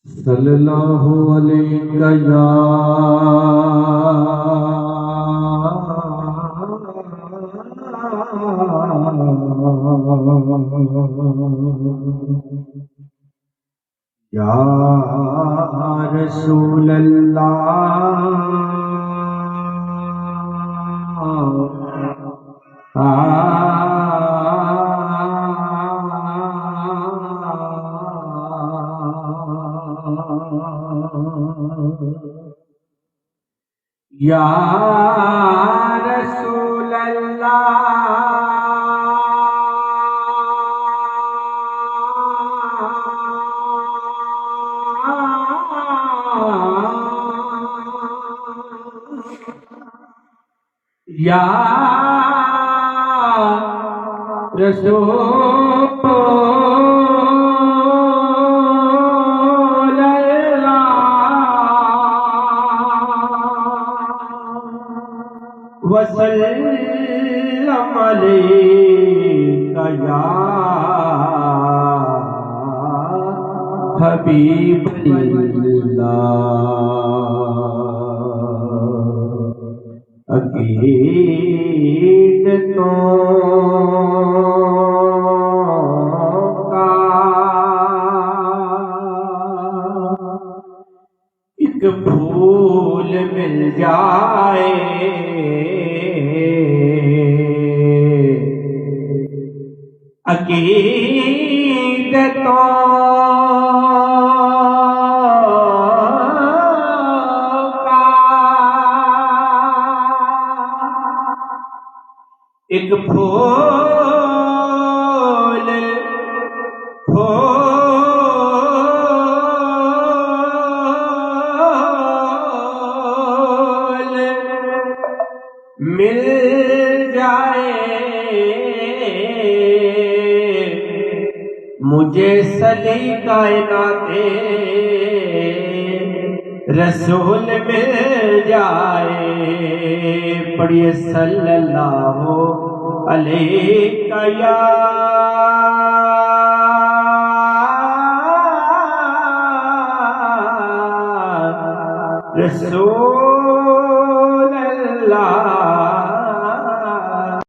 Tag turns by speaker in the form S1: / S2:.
S1: صلی اللہ علیہ یا رسول اللہ یا رسول اللہ یا رسول وسلم علیک یا حبیب اللہ عقیدتوں کا ایک پھول مل جائے عقیدتوں کا ایک پھول مل جائے مجھے سلی کائنات رسول مل جائے پڑھیے صلی اللہ علیہ یا رسول